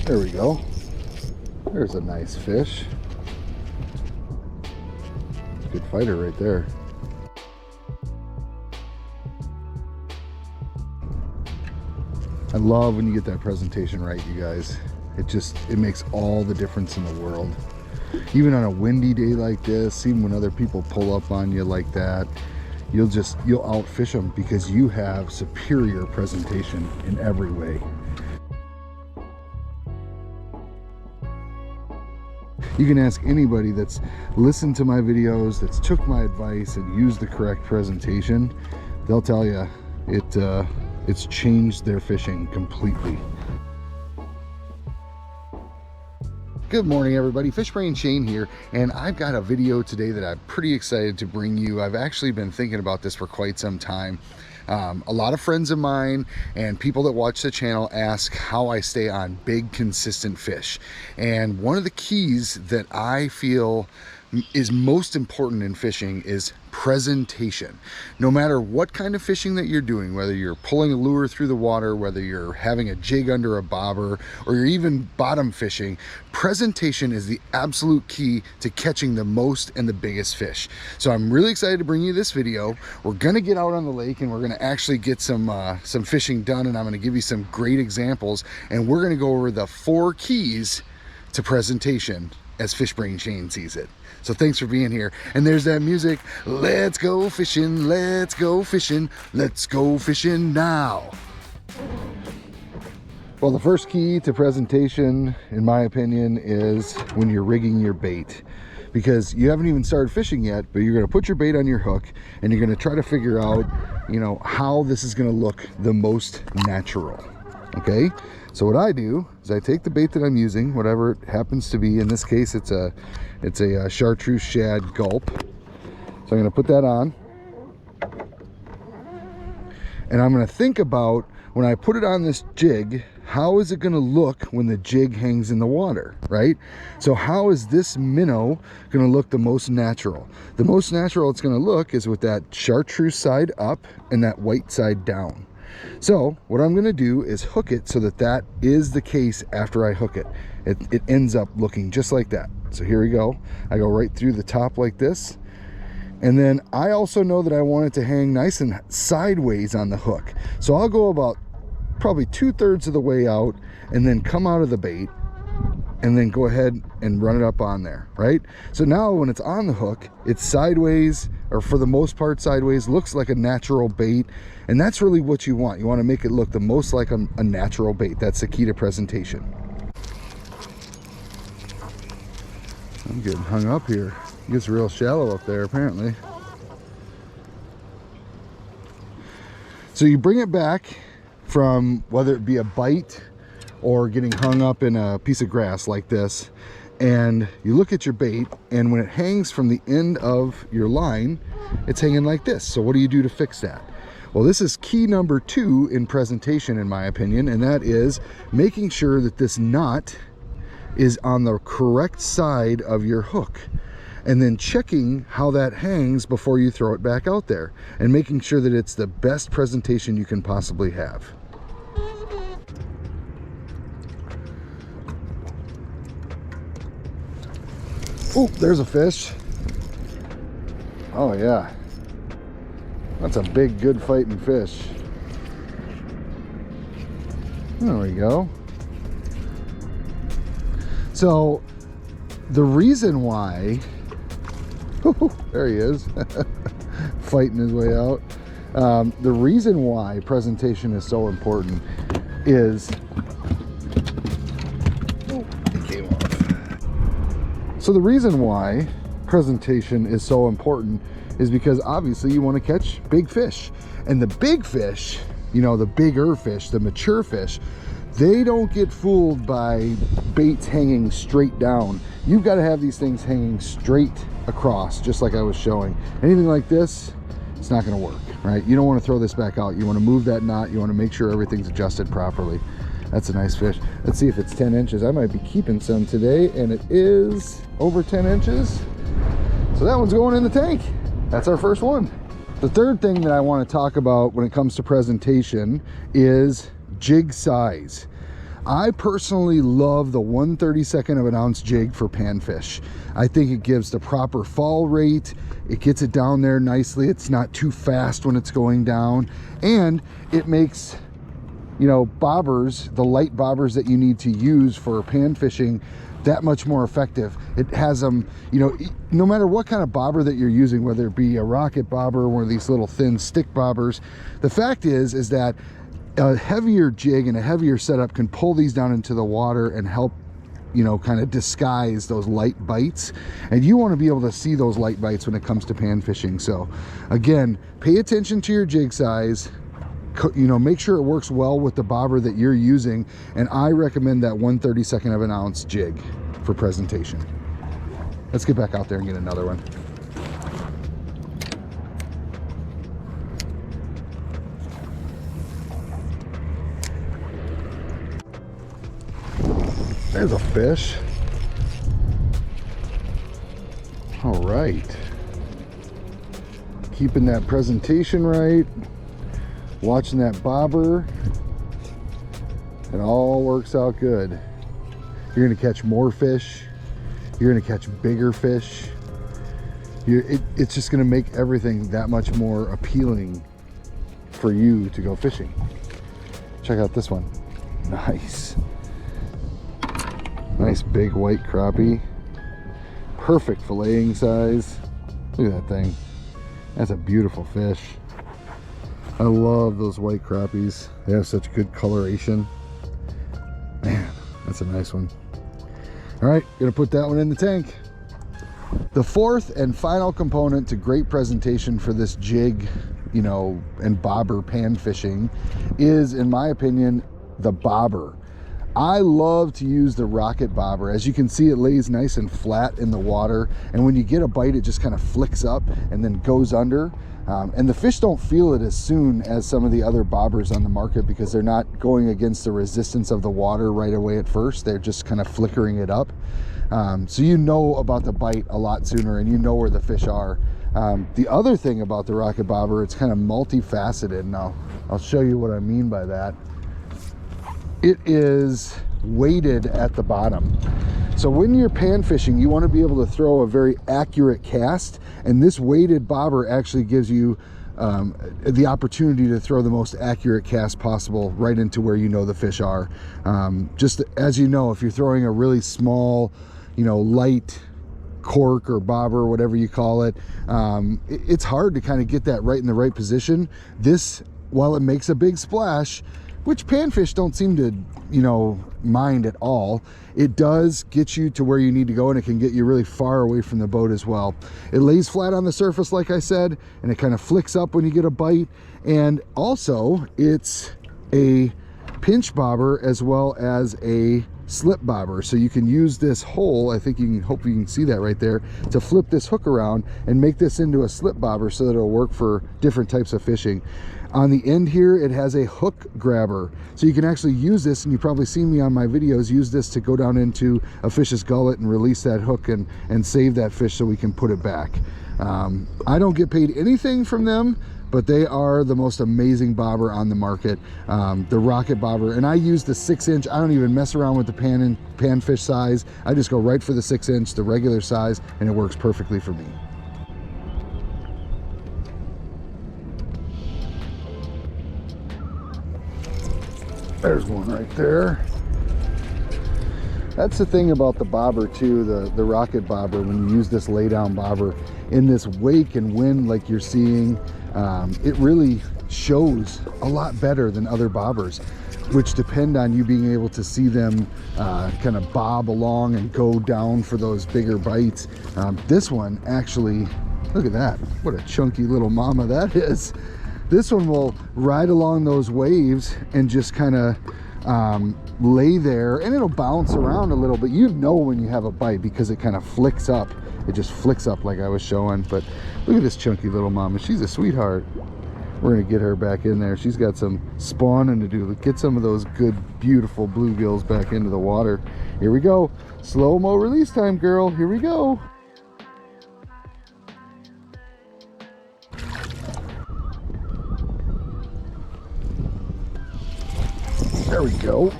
There we go. There's a nice fish. Good fighter right there. I love when you get that presentation right, you guys. It makes all the difference in the world. Even on a windy day like this, even when other people pull up on you like that, you'll outfish them because you have superior presentation in every way. You can ask anybody that's listened to my videos, that's took my advice and used the correct presentation. They'll tell you it's changed their fishing completely. Good morning, everybody. FishBrain Shane here, and I've got a video today that I'm pretty excited to bring you. I've actually been thinking about this for quite some time. A lot of friends of mine and people that watch the channel ask how I stay on big, consistent fish. And one of the keys that I feel is most important in fishing is presentation. No matter what kind of fishing that you're doing, whether you're pulling a lure through the water, whether you're having a jig under a bobber, or you're even bottom fishing, presentation is the absolute key to catching the most and the biggest fish. So I'm really excited to bring you this video. We're gonna get out on the lake and we're gonna actually get some fishing done, and I'm gonna give you some great examples, and we're gonna go over the 4 keys to presentation as FishBrain Shane sees it. So thanks for being here. And there's that music. Let's go fishing, let's go fishing, let's go fishing now. Well, the first key to presentation, in my opinion, is when you're rigging your bait. Because you haven't even started fishing yet, but you're gonna put your bait on your hook and you're gonna try to figure out, how this is gonna look the most natural, okay? So what I do is I take the bait that I'm using, whatever it happens to be. In this case, it's a chartreuse shad gulp. So I'm gonna put that on. And I'm gonna think about, when I put it on this jig, how is it gonna look when the jig hangs in the water, right? So how is this minnow gonna look the most natural? The most natural it's gonna look is with that chartreuse side up and that white side down. So what I'm going to do is hook it so that is the case after I hook it. It ends up looking just like that. So here we go. I go right through the top like this. And then I also know that I want it to hang nice and sideways on the hook. So I'll go about probably 2/3 of the way out and then come out of the bait and then go ahead and run it up on there, right? So now when it's on the hook, it's sideways, or for the most part sideways, looks like a natural bait. And that's really what you want. You want to make it look the most like a natural bait. That's the key to presentation. I'm getting hung up here. It gets real shallow up there apparently. So you bring it back from, whether it be a bite or getting hung up in a piece of grass like this, and you look at your bait, and when it hangs from the end of your line, it's hanging like this. So what do you do to fix that? Well, this is key number 2 in presentation, in my opinion, and that is making sure that this knot is on the correct side of your hook, and then checking how that hangs before you throw it back out there, and making sure that it's the best presentation you can possibly have. Oh, there's a fish. Oh yeah, that's a big, good fighting fish. There we go. So the reason why, there he is, fighting his way out. The reason why presentation is so important is, it came off. So the reason why presentation is so important is because obviously you want to catch big fish, and the big fish, the bigger fish, the mature fish, they don't get fooled by baits hanging straight down. You've got to have these things hanging straight across, just like I was showing. Anything like this, it's not going to work, right? You don't want to throw this back out. You want to move that knot. You want to make sure everything's adjusted properly. That's a nice fish. Let's see if it's 10 inches. I might be keeping some today, and it is over 10 inches. So that one's going in the tank. That's our first one. The third thing that I want to talk about when it comes to presentation is jig size. I personally love the 1/32 of an ounce jig for panfish. I think it gives the proper fall rate. It gets it down there nicely. It's not too fast when it's going down, and it makes, you know, bobbers, the light bobbers that you need to use for pan fishing, that much more effective. It has them, you know, no matter what kind of bobber that you're using, whether it be a rocket bobber or one of these little thin stick bobbers, the fact is that a heavier jig and a heavier setup can pull these down into the water and help, you know, kind of disguise those light bites. And you want to be able to see those light bites when it comes to pan fishing. So again, pay attention to your jig size, you know, make sure it works well with the bobber that you're using. And I recommend that 1/32 of an ounce jig for presentation. Let's get back out there and get another one. There's a fish. All right. Keeping that presentation right. Watching that bobber. It all works out good. You're gonna catch more fish. You're gonna catch bigger fish. It's just gonna make everything that much more appealing for you to go fishing. Check out this one. Nice. Nice big white crappie. Perfect filleting size. Look at that thing. That's a beautiful fish. I love those white crappies. They have such good coloration. Man, that's a nice one. All right, gonna put that one in the tank. The fourth and final component to great presentation for this jig, you know, and bobber pan fishing is, in my opinion, the bobber. I love to use the rocket bobber. As you can see, it lays nice and flat in the water, and when you get a bite, it just kind of flicks up and then goes under. And the fish don't feel it as soon as some of the other bobbers on the market because they're not going against the resistance of the water right away at first. They're just kind of flickering it up. So you know about the bite a lot sooner, and you know where the fish are. The other thing about the rocket bobber, it's kind of multifaceted, and I'll show you what I mean by that. It is weighted at the bottom. So when you're pan fishing, you want to be able to throw a very accurate cast, and this weighted bobber actually gives you the opportunity to throw the most accurate cast possible right into where you know the fish are. Just as you know, if you're throwing a really small, you know, light cork or bobber, whatever you call it, it's hard to kind of get that right in the right position. This, while it makes a big splash, which panfish don't seem to, you know, mind at all, it does get you to where you need to go, and it can get you really far away from the boat as well. It lays flat on the surface, like I said, and it kind of flicks up when you get a bite. And also, it's a pinch bobber as well as a slip bobber, so you can use this hole, I think you can, hope you can see that right there, to flip this hook around and make this into a slip bobber so that it'll work for different types of fishing. On the end here, it has a hook grabber, so you can actually use this, and you've probably seen me on my videos use this to go down into a fish's gullet and release that hook and save that fish so we can put it back. I don't get paid anything from them, but they are the most amazing bobber on the market, the rocket bobber. And I use the 6-inch. I don't even mess around with the panfish size. I just go right for the 6-inch, the regular size, and it works perfectly for me. There's one right there. That's the thing about the bobber too, the rocket bobber, when you use this lay down bobber in this wake and wind like you're seeing, it really shows a lot better than other bobbers, which depend on you being able to see them kind of bob along and go down for those bigger bites. This one actually, look at that, what a chunky little mama that is. This one will ride along those waves and just kind of lay there, and it'll bounce around a little, but you know when you have a bite because it kind of flicks up. It just flicks up like I was showing. But look at this chunky little mama. She's a sweetheart. We're gonna get her back in there. She's got some spawning to do. Get some of those good, beautiful bluegills back into the water. Here we go. Slow-mo release time, girl. Here we go. There we go.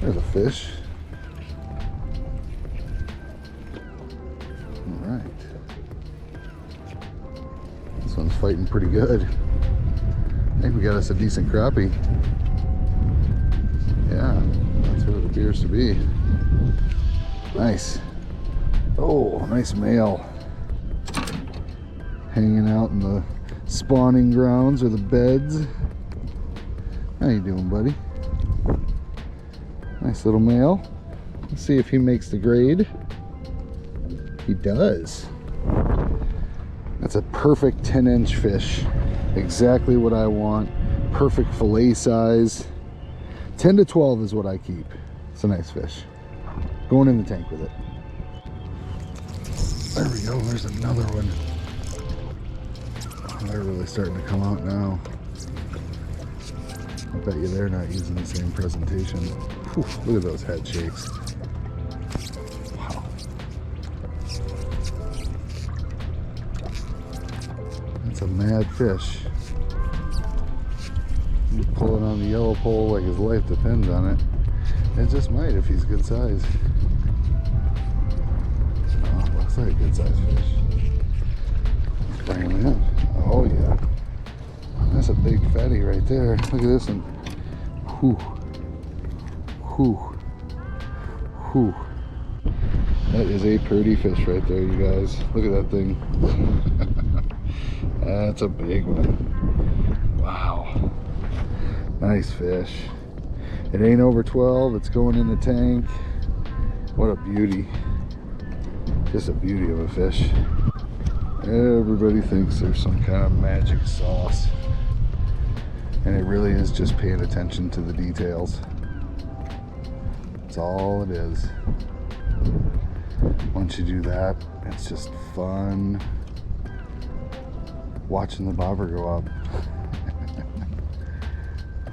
There's a fish. All right. This one's fighting pretty good. I think we got us a decent crappie. Yeah, that's what it appears to be. Nice. Oh, nice male. Hanging out in the spawning grounds or the beds. How you doing, buddy? Nice little male. Let's see if he makes the grade. He does. That's a perfect 10-inch fish. Exactly what I want. Perfect fillet size. 10 to 12 is what I keep. It's a nice fish. Going in the tank with it. There we go. There's another one. Oh, they're really starting to come out now. I bet you they're not using the same presentation. Whew, look at those head shakes. Wow. That's a mad fish. He's pulling on the yellow pole like his life depends on it. It just might if he's good size. Oh, looks like a good size fish. Let's bring him in. Oh yeah. That's a big fatty right there. Look at this one. Whew. Whew. Whew. That is a pretty fish right there, you guys. Look at that thing. That's a big one. Wow. Nice fish. It ain't over 12. It's going in the tank. What a beauty. Just a beauty of a fish. Everybody thinks there's some kind of magic sauce. And it really is just paying attention to the details. That's all it is. Once you do that, it's just fun watching the bobber go up.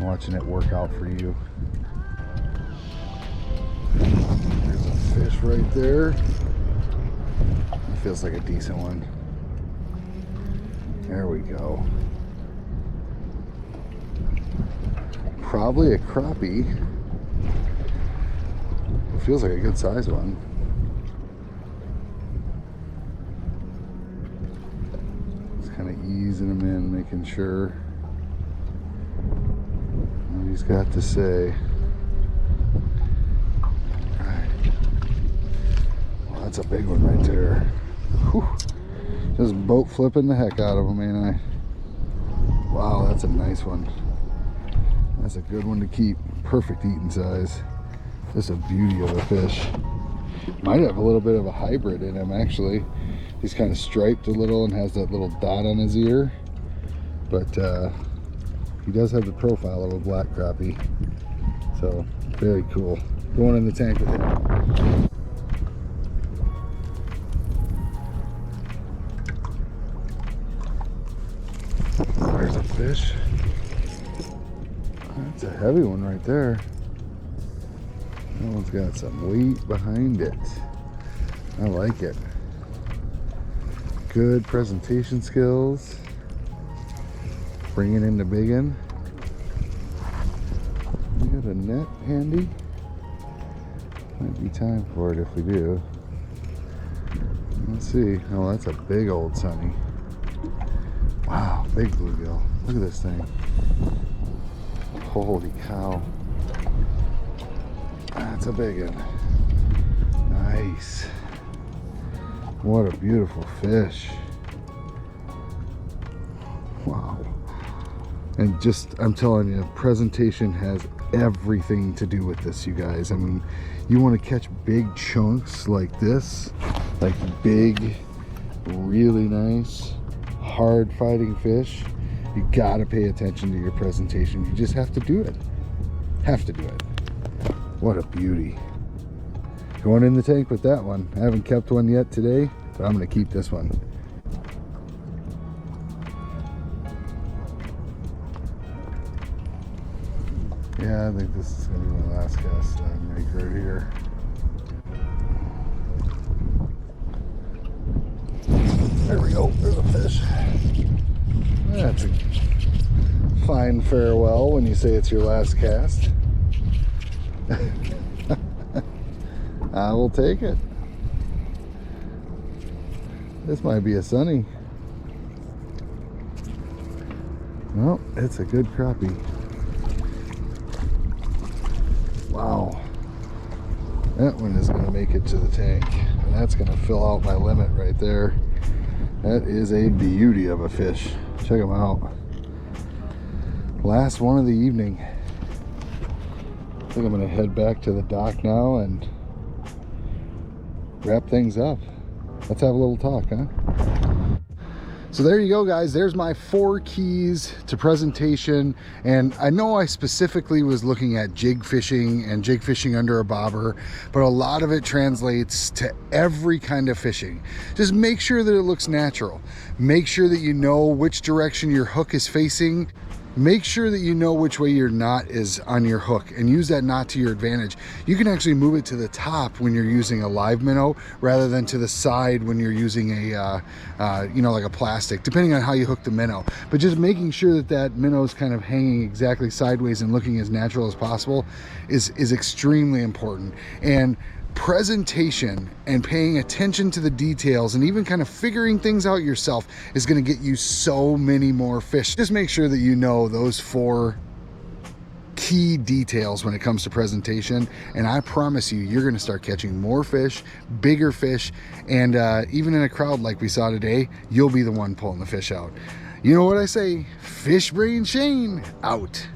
Watching it work out for you. There's a fish right there. It feels like a decent one. There we go. Probably a crappie. It feels like a good size one. Just kind of easing him in, making sure what he's got to say. All right. Well, that's a big one right there. Whew. Just boat flipping the heck out of him, ain't I? Wow, that's a nice one. That's a good one to keep. Perfect eating size. Just a beauty of a fish. Might have a little bit of a hybrid in him, actually. He's kind of striped a little and has that little dot on his ear. But he does have the profile of a black crappie. So, very cool. Going in the tank with him. There's a fish. That's a heavy one right there. That one's got some weight behind it. I like it. Good presentation skills. Bringing in the big one. We got a net handy. Might be time for it if we do. Let's see. Oh, that's a big old sunny. Wow, big bluegill. Look at this thing. Holy cow. That's a big one. Nice. What a beautiful fish. Wow. And just, I'm telling you, presentation has everything to do with this, you guys. I mean, you want to catch big chunks like this, like big, really nice, hard fighting fish. You gotta pay attention to your presentation. You just have to do it. Have to do it. What a beauty. Going in the tank with that one. I haven't kept one yet today, but I'm gonna keep this one. Yeah, I think this is gonna be my last cast that I make right here. There we go, there's a fish. That's a fine farewell when you say it's your last cast. I will take it. This might be a sunny. Well, it's a good crappie. Wow. That one is going to make it to the tank. And that's going to fill out my limit right there. That is a beauty of a fish. Check him out. Last one of the evening. I think I'm going to head back to the dock now and wrap things up. Let's have a little talk, huh? So there you go, guys. There's my 4 keys to presentation. And I know I specifically was looking at jig fishing and jig fishing under a bobber, but a lot of it translates to every kind of fishing. Just make sure that it looks natural. Make sure that you know which direction your hook is facing. Make sure that you know which way your knot is on your hook and use that knot to your advantage. You can actually move it to the top when you're using a live minnow rather than to the side when you're using a, you know, like a plastic, depending on how you hook the minnow. But just making sure that that minnow is kind of hanging exactly sideways and looking as natural as possible is extremely important. And presentation and paying attention to the details and even kind of figuring things out yourself is going to get you so many more fish. Just make sure that you know those 4 key details when it comes to presentation, and I promise you, you're going to start catching more fish, bigger fish, and even in a crowd like we saw today, you'll be the one pulling the fish out. You know what I say? FishBrain Shane out.